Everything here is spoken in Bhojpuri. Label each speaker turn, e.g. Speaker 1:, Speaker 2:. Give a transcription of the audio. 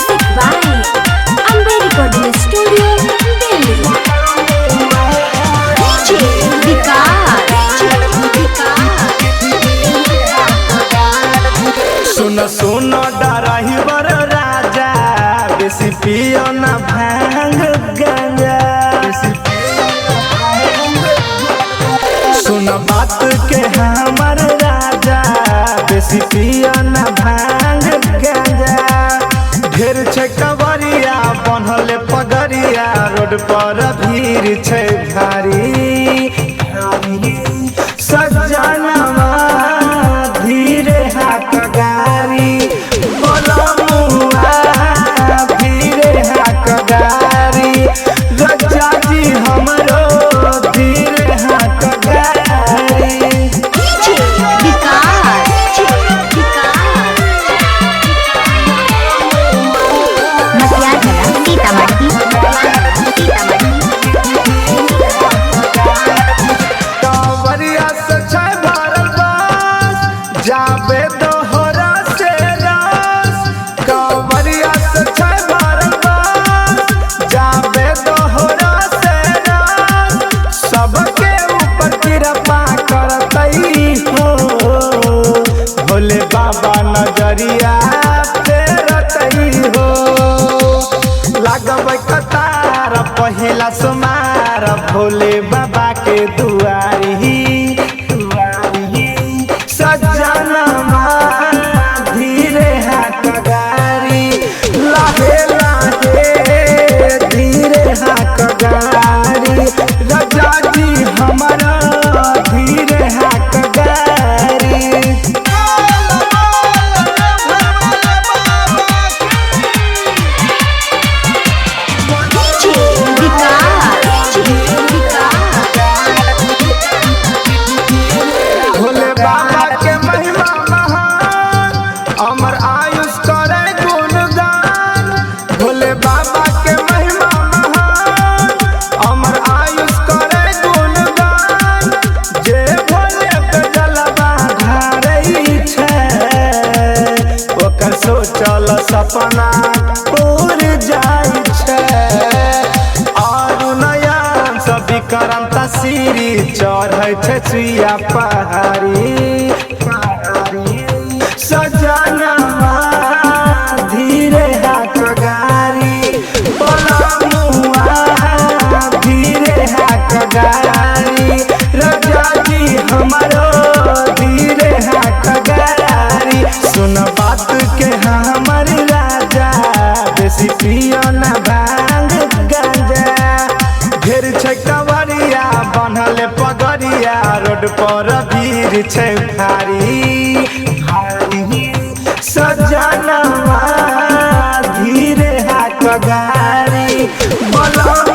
Speaker 1: Music by Amber Recording Studio, Delhi. DJ Vikas.
Speaker 2: सुनो सुनो ड्राइवर राजा, बेसी पियो ना भांग गांजा। सुनो बात के हमर राजा, बेसी पियो ना भांग गांजा। ढेर छे कवरिया बनल पगरिया, रोड पर भीड़ छे भारी। सजनवा धीरे हाथ गारी, बोलमुआ धीरे हाथ गारी। रजा जी हमरो धीरे हाथ गारी।
Speaker 1: DJ Vikas. मटियागला सीतामढ़ी।
Speaker 2: कांवरिया से छै भरल बस, जाबे दोहरा से रस। कांवरिया से छै भरल बस, जाबे दोहरा से रस। सबके ऊपर कृपा करतई हो, भोले बाबा नजरिया फेरतई हो। लागबै कतार पहिला सोमार, भोले बाबा के दुआरी। सजनमा धीरे हाथ गारी, लाहे लाहे धीरे हाथ गारी। रजा जी हमारा धीरे हाथ गारी।
Speaker 1: DJ Vikas.
Speaker 2: भोले बाबा के महिमा महान, अमर आयुष करे गुणगान। भोले बाबा के महिमा महान, अमर आयुष करे गुणगान। जे भोले पे जलवा ढारै छै, ओकर सोचल सपना पूर जाइ छै। और नयन सब विक्रम तसीरी, चढ़ै छै सुइया पहाड़ी। सजनवा धीरे हाथ गारी, बोलमुआ धीरे हाथ गारी। रजा जी हमरो धीरे हाथ गारी। सुन बात के हमर राजा, बेसी पियो ना भांग गांजा। ढेर छै कवरिया बनल पगरिया, रोड पर भीड़ छै भारी। सजनवा धीरे हाथ गारी, बोलमुआ